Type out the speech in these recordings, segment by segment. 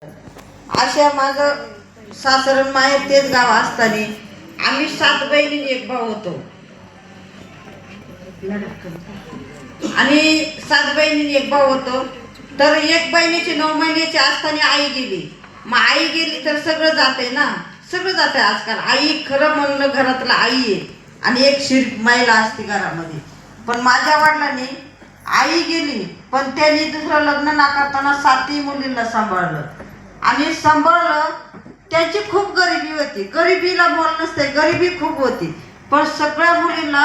अशा माझं सासर माहेर तेच गाव असताना आम्ही 7 बहिणी एक भाऊ होतो आणि 7 बहिणी एक भाऊ होतो. तर एक बहिणीची 9 महिन्याची असताना आई गेली. मग आई गेली तर सगळं जाते ना, सगळं जाते. आजकाल आई खरं म्हणलं घरातला आई आहे आणि एक शिर्क महिला असते घरामध्ये. पण माझ्या वडिलांनी आई गेली पण त्यांनी दुसरं लग्न नाकारताना 7ही मुलींना सांभाळलं आणि सांभाळलं. त्यांची खूप गरिबी होती, गरिबीला बोल नसते, गरिबी खूप होती. पण सगळ्या मुलींना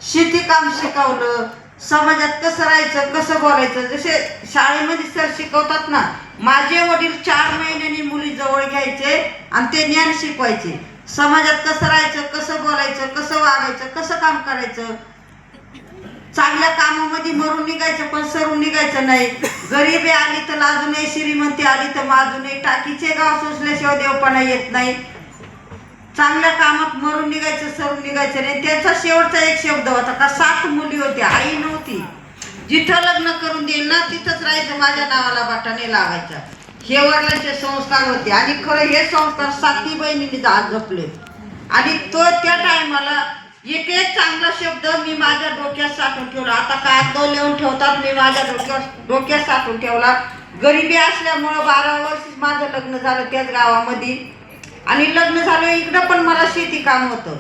शेती काम शिकवलं, समाजात कसं राहायचं, कसं बोलायचं. जसे शाळेमध्ये सर शिकवतात ना, माझे वडील 4 महिन्यांनी मुली जवळ घ्यायचे आणि ते ज्ञान शिकवायचे. समाजात कसं राहायचं, कसं बोलायचं, कसं वागायचं, कसं काम करायचं. चांगल्या कामामध्ये मरून निघायचं पण सरून निघायचं नाही. गरिबी आली तर लाजू नये, श्रीमंती आली तर माजू नये. टाकीचे गाव सोसल्याशिवाय देवपणा येत नाही. चांगल्या कामात मरून निघायचं, सरून निघायचं नाही. त्यांचा शेवटचा एक शब्द होता का 7 मुली होत्या, आई नव्हती. जिथं लग्न करून देईल ना तिथंच राहायचं, माझ्या नावाला बाटाने लावायचा. हे वडिलांचे संस्कार होते आणि खरं हे संस्कार 7ही बहिणींनी आज जपले. आणि तो त्या टायमाला एक एक चांगला शब्द मी माझ्या डोक्यात साठवून ठेवला. आता कागद लिहून ठेवतात, मी माझ्या डोक्यात साठवून ठेवला. गरिबी असल्यामुळं 12 वर्ष माझं लग्न झालं त्याच गावामध्ये. आणि लग्न झालं इकडं पण मला शेती काम होतं,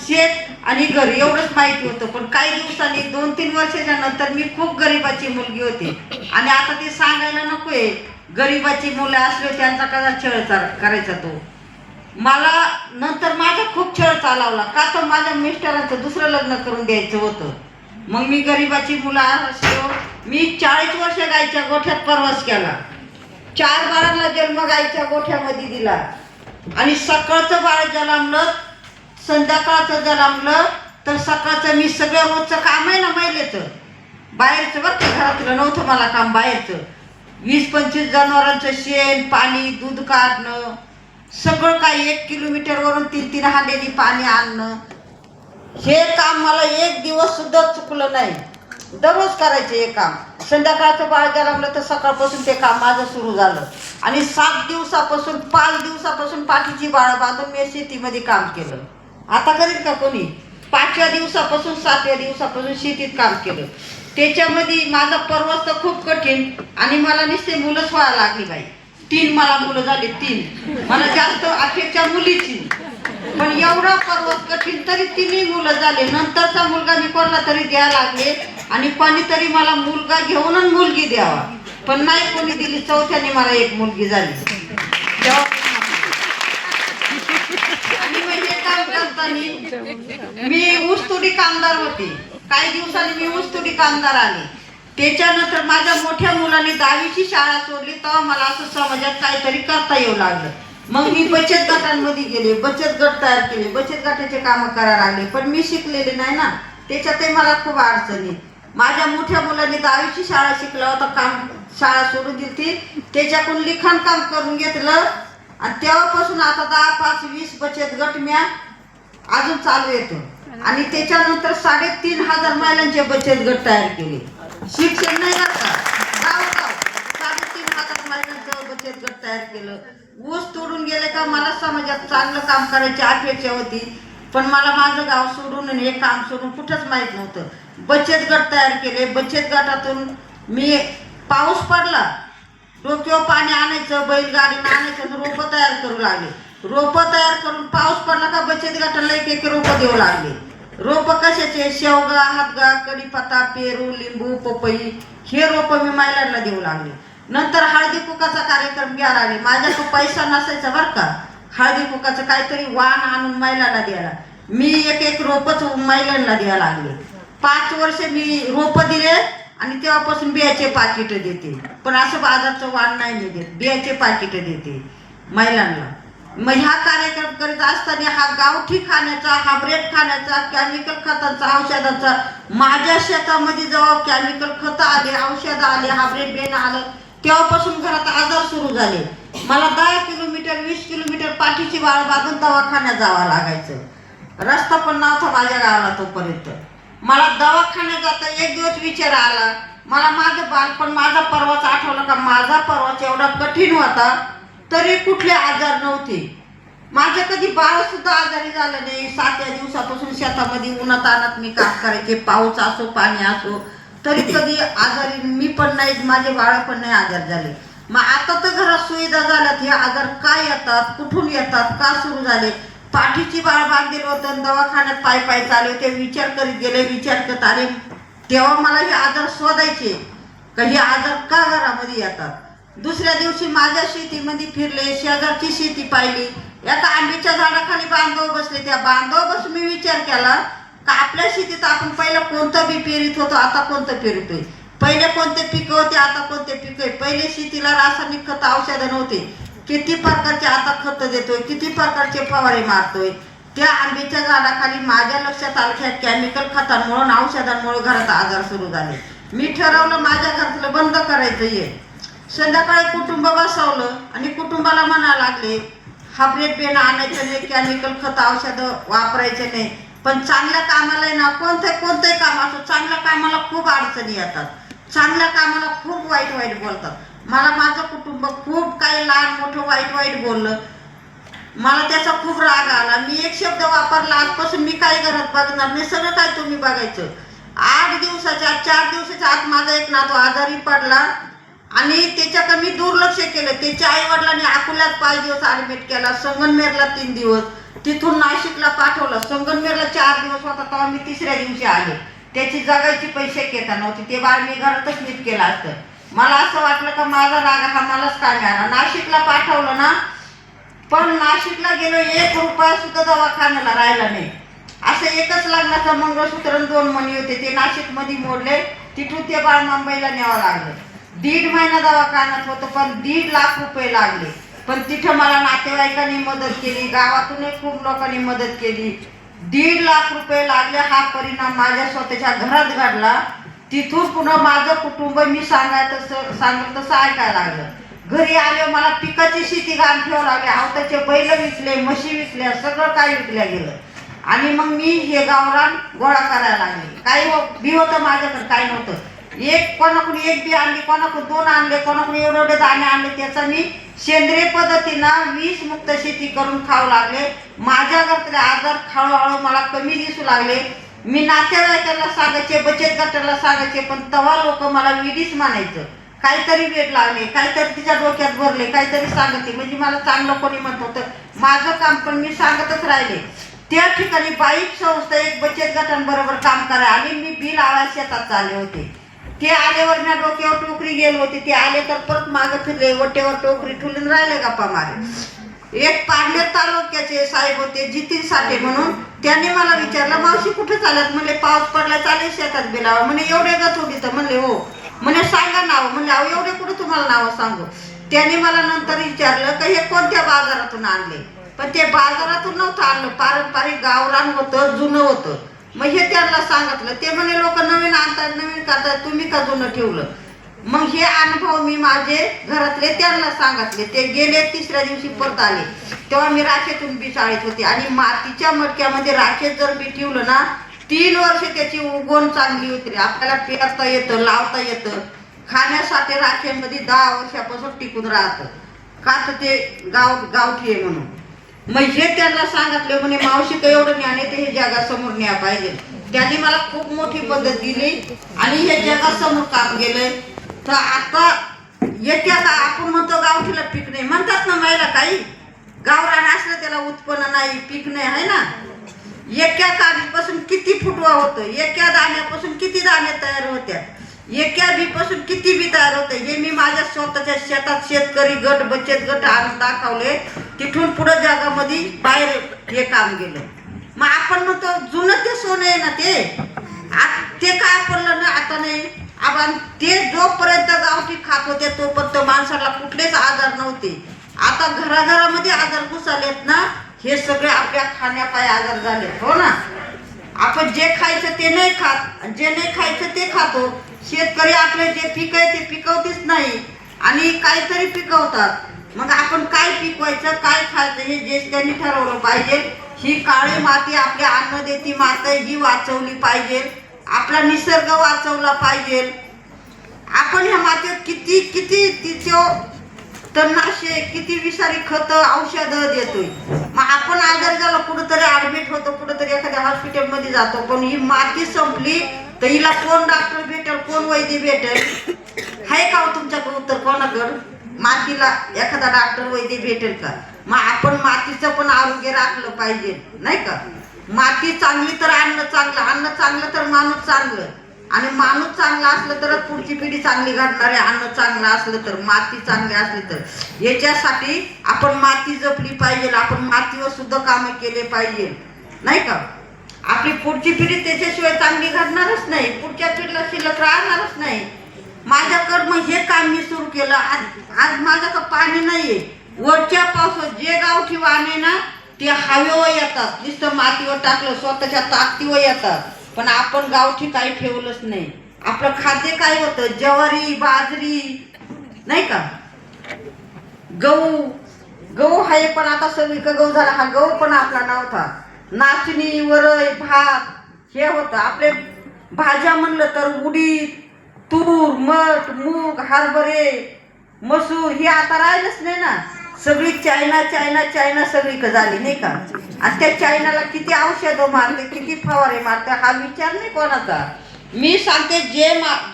शेत आणि घर एवढंच माहिती होतं. पण काही दिवसांनी 2-3 वर्षाच्या नंतर मी खूप गरिबाची मुलगी होती. आणि आता ते सांगायला नकोय, गरिबाची मुलं असले त्यांचा कसा छळ करायचा तो. मला नंतर माझा खूप छळ चालवला का तर माझ्या मिस्टरांचं दुसरं लग्न करून द्यायचं होतं. मग मी गरिबाची मुलं असलो, मी 40 वर्ष गायच्या गोठ्यात प्रवास केला. 4 बाळांना जन्म गायच्या गोठ्यामध्ये दिला. आणि सकाळचं बाळ जन्मलं, संध्याकाळचं जन्मलं तर सकाळचं मी सगळं रोजचं काम आहे ना महिलेचं, बाहेरचं बरं का, घरातलं नव्हतं मला काम, बाहेरचं 20-25 जनावरांचं शेण, पाणी, दूध काढणं, सगळं काही 1 किलोमीटरवरून 3-3 हांड्यानी पाणी आणणं. हे काम मला एक दिवस सुद्धा चुकलं नाही. दररोज करायचे हे काम. संध्याकाळचं बाळ जन्मलं तर सकाळपासून ते काम माझं सुरू झालं. आणि 5 दिवसापासून पाठीची बाळ बांधून मी शेतीमध्ये काम केलं. आता करीन का कोणी? 5व्या दिवसापासून 7व्या दिवसापासून शेतीत काम केलं. त्याच्यामध्ये माझा प्रवास तर खूप कठीण आणि मला नुसते मुलंच व्हायला लागली बाई. 3 मला मुलं झाले, 3 मला जास्त अखेरच्या मुलीची. पण एवढा प्रवास कठीण तरी 3ही मुलं झाले. नंतरचा मुलगा मी कोणाला तरी द्यायला लागले आणि कोणीतरी मला मुलगा घेऊनच मुलगी द्यावा, पण नाही कोणी दिली. 4थ्याने मला एक मुलगी झाली. आणि म्हणजे काम करताना मी ऊसतोडी कामदार होते. काही दिवसांनी मी ऊसतोडी कामदार आले. त्याच्यानंतर माझ्या मोठ्या मुलाने 10वीची शाळा सोडली तेव्हा मला असं समाजात काहीतरी करता येऊ लागलं. मग मी बचत गटांमध्ये गेले, बचत गट तयार केले, बचत गटाचे कामं करायला लागले. पण मी शिकलेले नाही ना, त्याच्यातही मला खूप अडचणी. माझ्या मोठ्या मुलाने 10वीची शाळा शिकला होता, काम शाळा सोडून दिली. त्याच्याकडून लिखाण काम करून घेतलं आणि तेव्हापासून आता 10-5-20 बचत गट मी अजून चालू येतो. आणि त्याच्यानंतर 3,500 महिलांचे बचत गट तयार केले. शिक्षण नाही करता, गावोगाव 3,500 महिलांचं बचत गट तयार केलं. ऊस तोडून गेले का मला समाजात चांगलं काम करायची अपेक्षा होती. पण मला माझं गाव सोडून आणि हे काम सोडून कुठंच माहीत नव्हतं. बचत गट तयार केले. बचत गटातून मी पाऊस पडला, डोक्यावर पाणी आणायचं, बैलगाडीनं आणायचं, रोपं तयार करू लागले. रोपं तयार करून पाऊस पडला का बचत गटाला एक रोपं देऊ लागले. रोपं कशाचे? शेवगा, हातगा, कढीपत्ता, पेरू, लिंबू, पपई हे रोपं मी महिलांना देऊ लागले. नंतर हळदी कुकाचा कार्यक्रम घ्यायला लागले. माझ्याकडे पैसा नसायचा बरं का, हळदी कुकाचं काहीतरी वाण आणून महिलांना द्यायला. मी एक रोपच महिलांना द्यायला लागले. 5 वर्ष मी रोपं दिले आणि तेव्हापासून बियाचे पाकिट देते. पण असं बाजारचं वाण नाही मी देत, बियाचे पाकिट देते महिलांना. मग ह्या कार्यक्रम करीत असताना हा गावठी खाण्याचा, हायब्रिड खाण्याचा, केमिकल खतांचा, औषधाचा, माझ्या शेतामध्ये जेव्हा केमिकल खतं आले, औषधं आले, हायब्रिड बेन आलं तेव्हापासून घरात आजार सुरू झाले. मला 10 किलोमीटर 20 किलोमीटर पाठीची बाळ बांधून दवाखान्यात जावं लागायचं. रस्ता पण नव्हता माझ्या गावाला तोपर्यंत. मला दवाखान्यात जाता एक दिवस विचार आला मला माझं बालपण, माझा परवाच आठवलं का माझा परवाच एवढा कठीण होता तरी कुठले आजार नव्हते. माझं कधी बाळ सुद्धा आजारी झालं नाही. 7 दिवसापासून शेतामध्ये उन्हात आणत मी काम करायचे, पाऊस असो पाणी असो, तरी कधी आजारी मी पण नाही, माझे बाळ पण नाही आजार झाले. मग आता तर घरात सुविधा झाल्यात, हे आजार काय येतात, कुठून येतात, का सुरू झाले. पाठीची बाळ बांधलेलं होतं, दवाखान्यात पाय पाय चालले होते, विचार करीत गेले, विचार करत आले, तेव्हा मला हे आजार शोधायचे का हे आजार का घरामध्ये येतात. दुसऱ्या दिवशी माझ्या शेतीमध्ये फिरले, शेजारची शेती पाहिली, एका आंब्याच्या झाडाखाली बांधव बसले. त्या बांधव बसून मी विचार केला का आपल्या शेतीत आपण पहिलं कोणतं बी पेरीत होतो, आता कोणतं पेरतोय, पहिले कोणते पिकं होते, आता कोणते पिकं. पहिले शेतीला रासायनिक खत औषधं नव्हते, किती प्रकारचे आता खत देतोय, किती प्रकारचे फवारे मारतोय. त्या आंब्याच्या झाडाखाली माझ्या लक्षात आलं की केमिकल खतांमुळे औषधांमुळे घरात आजार सुरू झाले. मी ठरवलं माझ्या घरातलं बंद करायचं. ये संध्याकाळी कुटुंब बसवलं आणि कुटुंबाला म्हणायला लागले हायब्रिड बियाणं आणायचं नाही, केमिकल खत औषधं वापरायचे नाही. पण चांगल्या कामाला ना कोणतंही काम असो, चांगल्या कामाला खूप अडचणी येतात, चांगल्या कामाला खूप वाईट बोलतात. मला माझं कुटुंब खूप काही लहान मोठं वाईट बोललं. मला त्याचा खूप राग आला. मी एक शब्द वापरला, आजपासून मी काही घरात बघणार नाही, सगळं काय तुम्ही बघायचं. 4 दिवसाच्या आत माझा एक नातू आजारी पडला आणि त्याच्याकडे मी दुर्लक्ष केलं. त्याच्या आई वडिलांनी अकोल्यात 5 दिवस ऍडमिट केला, संगमनेरला 3 दिवस, तिथून नाशिकला पाठवलं. संगमनेरला 4 दिवस होता तेव्हा मी 3ऱ्या दिवशी आले. त्याची जगायची पैसे घेता नव्हती, ते बाळ मी घरातच नीट केलं असतं. मला असं वाटलं का माझा राग हा मलाच काय मिळाला. नाशिकला पाठवलं ना, पण नाशिकला गेलो 1 रुपया सुद्धा दवाखान्याला राहिला नाही. असं एकच लग्नाचं मंगळसूत्र 2 मणी होते, ते नाशिकमध्ये मोडले. तिथून ते बाळ मुंबईला न्यावं लागलं. 1.5 महिना दवाखान्यात होतं, पण 1.5 लाख रुपये लागले. पण तिथं मला नातेवाईकांनी मदत केली, गावातूनही खूप लोकांनी मदत केली. 1.5 लाख रुपये लागले. हा परिणाम माझ्या स्वतःच्या घरात घडला. तिथून पुन्हा माझं कुटुंब मी सांगत तसं ऐकायला लागलं. घरी आले मला पिकाची शेती घाण ठेवावं लागली. आवताचे बैल विकले, म्हशी विकल्या, सगळं काही विकल्या गेलं. आणि मग मी हे गावरान गोळा करायला लागले. काही बी होतं माझ्याकडे, काही नव्हतं. कोणाकडून 1 बी आणली, कोणाकडून 2 आणले, कोणाकडून एवढे दाणे आणले. त्याचा मी सेंद्रिय पद्धतीनं विषमुक्त शेती करून खाऊ लागले. माझ्या घरातले आजार हळूहळू मला कमी दिसू लागले. मी नातेवाईकांना सांगायचे, बचत गटाला सांगायचे, पण तेव्हा लोक मला विडीच म्हणायचं. काहीतरी वेळ लागले, काहीतरी तिच्या डोक्यात भरले, काहीतरी सांगते, म्हणजे मला चांगलं कोणी म्हणत होतं. माझं काम पण मी सांगतच राहिले. त्या ठिकाणी बाईक संस्था एक बचत गटांबरोबर काम करायला आली. मी बिल आवाज शेतात चालले होते. ते आल्यावर मी डोक्यावर टोकरी गेले होते. ते आले तर परत मागं फिरले, वटेवर टोकरी ठेवून राहिले गप्पा मारे. एक पारनेर तालुक्याचे साहेब होते, जितीन साठे म्हणून, त्यांनी मला विचारलं मावशी कुठे चालत. म्हणले पाऊस पडला, चालेल शेतात बिलावं. म्हणे एवढे गचोडीत. म्हणले हो. म्हणे सांगा नाव. म्हणले अहो एवढे कुठे तुम्हाला नावं सांगू. त्यांनी मला नंतर विचारलं की हे कोणत्या बाजारातून आणले. पण ते बाजारातून नव्हतं आणलं, पारंपरिक गावरान होतं, जुनं होतं. मग हे त्यांना सांगितलं. ते म्हणे लोक नवीन आणतात, नवीन करतात, तुम्ही का जुनं ठेवलं. मग हे अनुभव मी माझे घरातले त्यांना सांगितले. ते गेले, 3ऱ्या दिवशी परत आले. तेव्हा मी राखेतून बी शाळेत होते. आणि मातीच्या मडक्यामध्ये राखेत जर बी ठेवलं ना, 3 वर्ष त्याची उगवण चांगली होती. आपल्याला पेरता येतं, लावता येतं. खाण्यासाठी राखेमध्ये 10 वर्षापासून टिकून राहतं, का तर ते गावठी आहे म्हणून. मग हे त्यांना सांगितले. म्हणे मावशी तर एवढं ज्ञान आहे, ते हे जगासमोर न्या पाहिजे. त्यांनी मला खूप मोठी पद्धत दिली आणि हे जगासमोर काम केलंय. तर आता येत्या का आपण म्हणतो गावठीला पीक नाही म्हणतात ना, महिला काही गावरान असलं त्याला उत्पन्न नाही, पीक नाही, आहे ना. एका काडीपासून किती फुटवा होतं, एका दाण्यापासून किती दाणे तयार होत्या, एका बीपासून किती बी तयार होते. हे मी माझ्या स्वतःच्या शेतात शेतकरी गट, बचत गट आणून दाखवले. तिथून पुढे जगामध्ये बाहेर हे काम गेलं. मग आपण म्हणतो जुनं ते सोनं आहे ना, ते काय पडलं ना आता नाही. आपण ते जोपर्यंत गावठी खात होते तोपर्यंत माणसाला कुठलेच आजार नव्हते. आता घराघरामध्ये आजार घुसलेत ना, हे सगळे आपल्या खाण्यापायी आजार झाले. हो ना. आपण जे खायचं ते नाही खात, जे नाही खायचं ते खातो. शेतकरी आपले जे पीक आहे ते पिकवतेच नाही आणि काहीतरी पिकवतात. मग आपण काय पिकवायचं, काय खायचं, हे जे त्यांनी ठरवलं पाहिजे. ही काळी माती आपल्या अन्न देती माता ही वाचवली पाहिजे. आपला निसर्ग वाचवला पाहिजे. आपण ह्या मातीत किती किती तिचं तणनाशे किती विषारी खत औषधं देतोय. मग आपण आजार झाला कुठंतरी ऍडमिट होतो, कुठंतरी एखाद्या हॉस्पिटलमध्ये जातो, पण ही माती संपली तर हिला कोण डॉक्टर भेटेल, कोण वैद्य भेटेल? आहे का हो तुमच्याकडे उत्तर कोणाकडं? मातीला एखादा डॉक्टर वैद्य भेटेल का? मग आपण मातीचं पण आरोग्य राखलं पाहिजे नाही का? माती चांगली तर अन्न चांगलं, अन्न चांगलं तर माणूस चांगलं, आणि माणूस चांगला असलं तरच पुढची पिढी चांगली घडणार आहे. अन्न चांगलं असलं तर, माती चांगली असली तर. याच्यासाठी आपण माती जपली पाहिजे, आपण मातीवर सुद्धा कामं केले पाहिजे नाही का? आपली पुढची पिढी त्याच्याशिवाय चांगली घडणारच नाही, पुढच्या पिढीला शिल्लक राहणारच नाही. माझ्याकडं मग हे काम मी सुरू केलं. आज माझ्याकडं पाणी नाहीये, वरच्या पावसात जे गावठी वाहने ना ते हवेवर येतात, नुसतं मातीवर टाकलं स्वतःच्या ताकदीवर येतात, पण आपण गावठी काही ठेवलंच नाही. आपलं खाद्य काय होतं? ज्वारी, बाजरी नाही का, गहू. गहू आहे पण आता सगळीकडे गहू झाला. हा गहू पण आपला नव्हता. नाचणी, वरई, भात हे होतं. आपले भाज्या म्हणलं तर उडीद, तूर, मठ, मूग, हरभरे, मसूर हे आता राहिलंच नाही ना. सगळी चायना चायना चायना सगळीकडे झाली नाही का? आणि त्या चायनाला किती औषधं मारते, किती फवारे मारते, हा विचार नाही कोणाचा. मी सांगते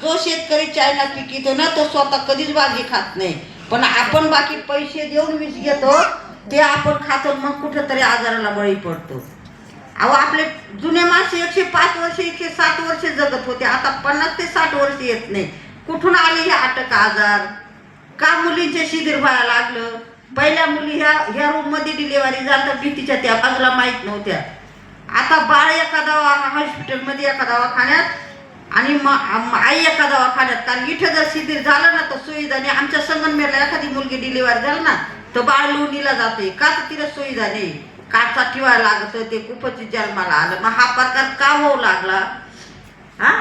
जो शेतकरी चायना पिकवतो ना तो स्वतः कधीच भाजी खात नाही, पण आपण बाकी पैसे देऊन वीज घेतो ते आपण खातो, मग कुठेतरी आजाराला बळी पडतो. अहो आपले जुने माणसं 105 वर्ष 107 वर्ष जगत होते, आता 50 ते 60 वर्ष येत नाही. कुठून आले हे अटक आजार? का मुलींचे शिबिर व्हायला लागलं? पहिल्या मुली ह्या रूम मध्ये डिलिव्हरी झाली तर भीतीच्या त्या बाजूला माहीत नव्हत्या. आता बाळ एका हॉस्पिटलमध्ये एका दवाखान्यात आणि आई एका दवाखान्यात. कारण इथं जर शिबिर झालं ना तर सुविधा नाही. आमच्या संगमनेरला एखादी मुलगी डिलिव्हरी झाली ना तर बाळ लोणीला जाते, का तर तिला सुविधा नाही, काचा ठेवायला लागत, ते खूपच जन्माला आलं. मग हा प्रकार का होऊ लागला? हा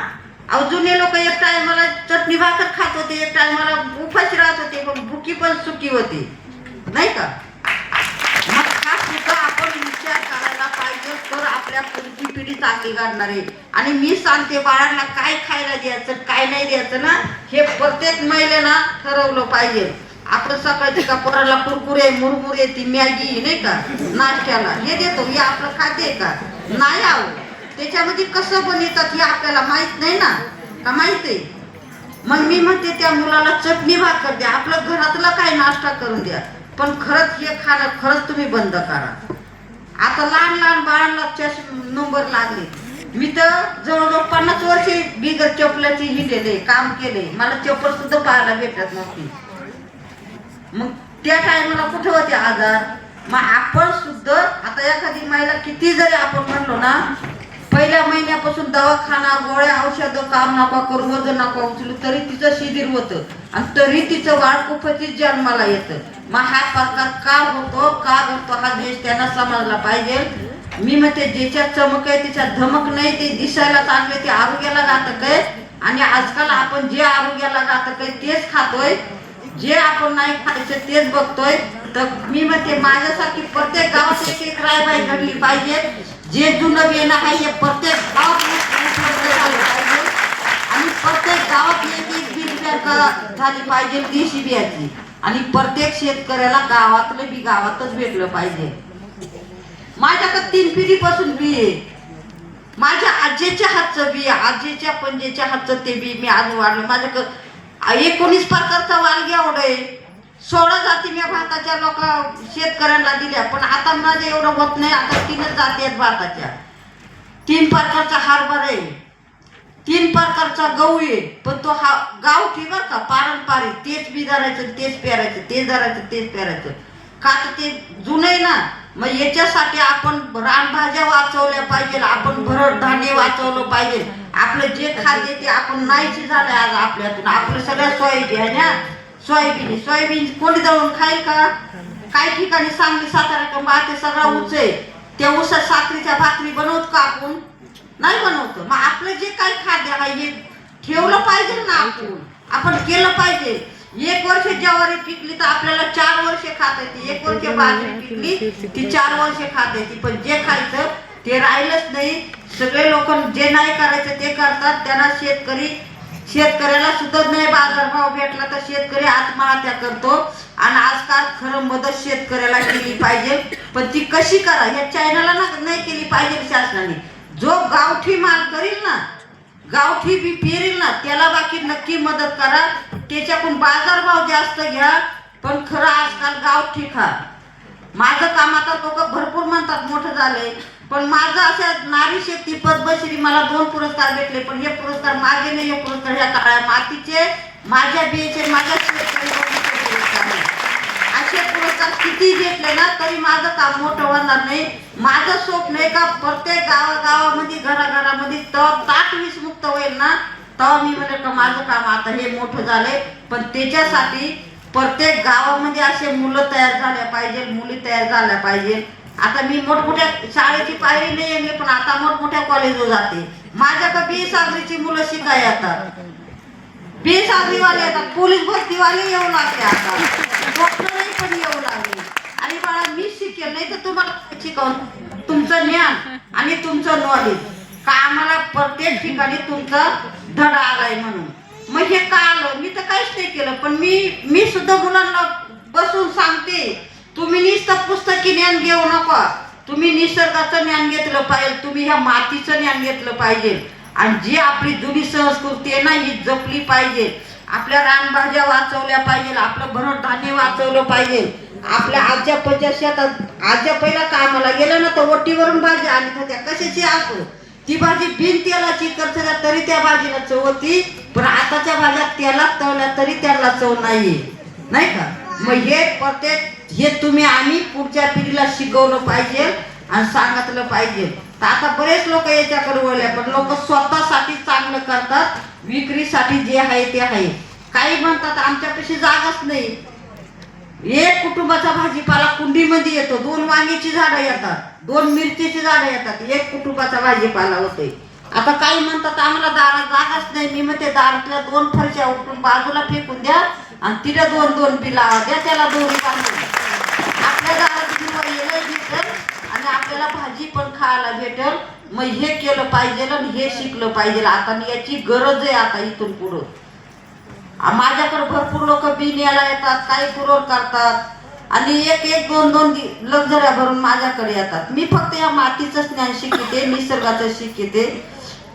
अहो जुने लोक एक टायमाला चटणी भाकर खात होते, एक टायमाला उपाशी राहत होते, पण भुकी पण सुखी होती नाही का? मग हा सुद्धा आपण विचार करायला पाहिजे, तर आपल्या पुढची पिढी चांगली घडणार आहे. आणि मी सांगते बाळांना काय खायला द्यायचं काय नाही द्यायचं ना हे प्रत्येक महिलेनं ठरवलं पाहिजे. आपण सकाळची का पोराला कुरकुरे मुरमुरे ती मॅगी नाही का नाश्त्याला हे देतो, हे आपलं खाद्य आहे का? नाही. आहो त्याच्यामध्ये कसं बनवतात हे आपल्याला माहित नाही ना, का माहित आहे? मग मी म्हणते त्या मुलाला चटणी भाकर द्या, आपलं घरातला काय नाश्ता करून द्या, पण खरंच हे खाणं खरंच तुम्ही बंद करा. आता लहान लहान बाळांना नंबर लागले. मी तर जवळजवळ 50 वर्षे बिगर चपलाची हिंडलेले काम केले, मला चप्पल सुद्धा पाहायला भेटत नव्हती. मग त्या टायमाला कुठे होते आजार? मग आपण सुद्धा आता एखादी महिला किती जरी आपण म्हणलो ना पहिल्या महिन्यापासून दवाखाना गोळ्या औषधं काम नका करू, वजन नका उचलू, तरी तिचं शिबिर होतं आणि तरी तिचं बाळ कुठेच जन्माला येतं. मग हा प्रकार का होतो का घडतो हा देश त्यांना समजला पाहिजे. मी म्हणते ज्याच्यात चमक आहे त्याच्यात धमक नाही, ते दिसायला चांगले ते आरोग्याला घातक आहे. आणि आजकाल आपण जे आरोग्याला घातक आहे तेच खातोय, जे आपण नाही खायचं तेच बघतोय. तर मी म्हणते माझ्यासारखी प्रत्येक गावात एक एक रायबाई घडली पाहिजे. जे जुनं बेन आहे हे प्रत्येक गावात झालं पाहिजे आणि प्रत्येक गावात एक एक बीज बँक झाली पाहिजे देशी बियाची, आणि प्रत्येक शेतकऱ्याला गावातलं बी गावातच भेटलं पाहिजे. माझ्याकडे 3 पिढीपासून बी आहे. माझ्या आजीच्या हातचं बी, आजीच्या पंजेच्या हातचं ते बी मी आज वाढलं. माझ्याकडे 19 प्रकारचा वालगी आवड आहे. 16 जाती मी भाताच्या लोक शेतकऱ्यांना दिल्या, पण आता माझं एवढं होत नाही. आता 3च जाती आहेत भाताच्या. 3 प्रकारचा हरभरा आहे, 3 प्रकारचा गहू आहे, पण तो हा गावठी बरं का पारंपरिक, तेच बी धरायचं तेच पेरायचं, तेच धरायचं तेच पेरायचं, का तर ते जुनं आहे ना. मग याच्यासाठी आपण रानभाज्या वाचवल्या पाहिजे, आपण भरड धान्य वाचवलं पाहिजे. आपलं जे खाद्य ते आपण नाहीशी झालं आज आपल्यातून. आपलं सगळ्या सोयाबीन आहे ना, सोयाबीन कोणी दळून खाईल का? काही ठिकाणी सांगली सातारा ते सगळा ऊस आहे, त्या ऊसात साखरीच्या भाकरी बनवतो का आपण? नाही बनवतो. मग आपलं जे काही खाद्य आहे हे ठेवलं पाहिजे ना, आपण केलं पाहिजे. 1 वर्ष ज्वारी पिकली तर आपल्याला 4 वर्ष खाता येते, 1 वर्ष बाजरी पिकली ती 4 वर्ष खाता येते, पण जे खायचं ते राहिलंच नाही. सगळे लोक जे नाही करायचं ते करतात, त्यांना शेतकरी शेतकऱ्याला सुद्धा नाही बाजारभाव भेटला तर शेतकरी आत्महत्या करतो. आणि आजकाल खरं मदत शेतकऱ्याला केली पाहिजे, पण ती कशी करा ह्या चायनाला नाही केली पाहिजे शासनाने. जो गावठी माल करील ना, गावठी बी पेरील ना, त्याला बाकी नक्की मदत करा. त्याच्याकडून बाजारभाव जास्त घ्या, पण खरं आजकाल गावठी खा. माझं काम आता लोक भरपूर म्हणतात मोठं झालंय, पण माझं असं नारी शक्ती पद्मश्री मला 2 पुरस्कार भेटले, पण हे पुरस्कार माझे नाही, हे पुरस्कार ह्या काळ्या मातीचे, माझ्या बीचे, माझ्या शेतकरी पुरस्कार आहे. असे पुरस्कार किती घेतले ना तरी माझं काम मोठं होणार नाही. माझं स्वप्न आहे का प्रत्येक गावागावामध्ये घराघरामध्ये ताट वीस मुक्त होईल ना, तेव्हा मी म्हणेल का माझं काम आता हे मोठं झालंय. पण त्याच्यासाठी प्रत्येक गावामध्ये असे मुलं तयार झाल्या पाहिजे, मुली तयार झाल्या पाहिजे. आता मी मोठमोठ्या शाळेची पायरी नाही येणे, पण आता मोठमोठ्या कॉलेजवर जाते. माझ्याकडे बीएसआगरीची मुलं शिकाय येतात, बीएसआगरीवाले येतात, पोलीस भरतीवाले येऊ लागले, आता डॉक्टरही पण येऊ लागले. आणि बाळा मी शिकेल नाही तर तुम्हाला शिकवून तुमचं ज्ञान आणि तुमचं नॉलेज का आम्हाला प्रत्येक ठिकाणी तुमचा धडा आलाय म्हणून. मग हे का आलं, मी तर काहीच नाही केलं, पण मी सुद्धा मुलांना बसून सांगते, तुम्ही नुसतं पुस्तकी ज्ञान घेऊ नका, तुम्ही निसर्गाचं ज्ञान घेतलं पाहिजे, तुम्ही ह्या मातीचं ज्ञान घेतलं पाहिजे. आणि जी आपली जुनी संस्कृती आहे ना ही जपली पाहिजे. आपल्या रानभाज्या वाचवल्या पाहिजे, आपलं भरड धान्य वाचवलं पाहिजे. आपल्या आजच्या पंच्या शेतात आजच्या पहिला कामाला गेलं ना तर ओटीवरून भाजी आली होत्या, कशाची असो ती भाजी बिन तेलाची करता तरी त्या भाजीला चव होती, पण आताच्या भाज्या तेलात तळल्या तरी त्याला चव नाही का. मग हे प्रत्येक हे तुम्ही आम्ही पुढच्या पिढीला शिकवलं पाहिजे आणि सांगितलं पाहिजे. तर आता बरेच लोक याच्याकडे वळले, पण लोक स्वतःसाठी चांगलं करतात, विक्रीसाठी जे आहे ते आहे. काही म्हणतात आमच्यापाशी जागाच नाही, एक कुटुंबाचा भाजीपाला कुंडीमध्ये येतो, 2 वांग्याची झाडं येतात, 2 मिरचीची झाडं येतात, एक कुटुंबाचा भाजीपाला होतोय. आता काही म्हणतात आम्हाला दारात जागाच नाही, मी म्हणते दारातल्या 2 फरशा उठून बाजूला फेकून द्या आणि तिला 2-2 बी लावा द्या, त्याला दोरी बांधून आपल्या दारात भेटेल आणि आपल्याला भाजी पण खायला भेटेल. मग हे केलं पाहिजे आणि हे शिकलं पाहिजे. आता याची गरज आहे आता इथून पुढं. माझ्याकडे भरपूर लोक बी न्यायला येतात, काही पुरवठ करतात आणि 1-2 लक्झऱ्या भरून माझ्याकडे येतात. मी फक्त या मातीचं ज्ञान शिकते, निसर्गाचं शिकते.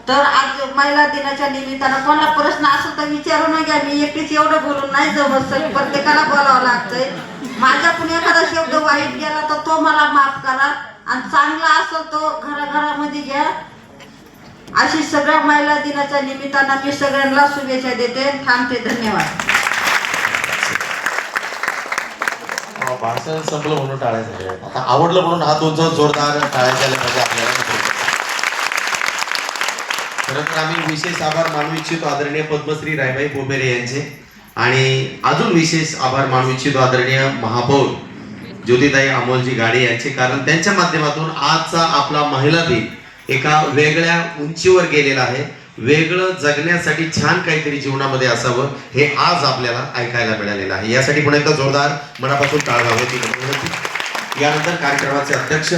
तर आज महिला दिनाच्या निमित्तानं कोणाला प्रश्न असेल तर विचारू नका, मी एकटीच एवढं बोलून नाही जमत, प्रत्येकाला बोलावं लागतंय. माझ्याकडून एखादा शब्द वाईट गेला तर तो मला माफ करा आणि चांगला असेल तो घराघरामध्ये घ्या. अशी सगळ्या महिला दिनाच्या निमित्तानं मी सगळ्यांना शुभेच्छा देते. थांबते. धन्यवाद. भाषण संपलं म्हणून टाळायचं, आता आवडलं म्हणून हा तुमचा जोरदार टाळायचा पाहिजे आपल्याला. खरं तर आम्ही विशेष आभार मानू इच्छितो आदरणीय पद्मश्री रायबाई बोबेरे यांचे, आणि अजून विशेष आभार मानू इच्छितो आदरणीय महापौर ज्योतिताई अमोलजी गाडे यांचे, कारण त्यांच्या माध्यमातून आजचा आपला महिला दिन एका वेगळ्या उंचीवर गेलेला आहे. वेगळं जगण्यासाठी छान काहीतरी जीवनामध्ये असावं हे आज आपल्याला ऐकायला मिळालेलं आहे. यासाठी पुन्हा एकदा जोरदार मनापासून टाळ वाजवायची विनंती. यानंतर कार्यक्रमाचे अध्यक्ष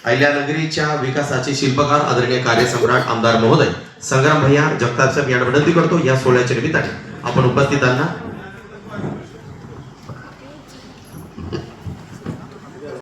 अहिल्यानगरीच्या विकासाचे शिल्पकार आदरणीय कार्यसम्राट आमदार महोदय संग्राम भैया जगताप साहेब यांना विनंती करतो या सोहळ्याच्या निमित्ताने आपण उपस्थितांना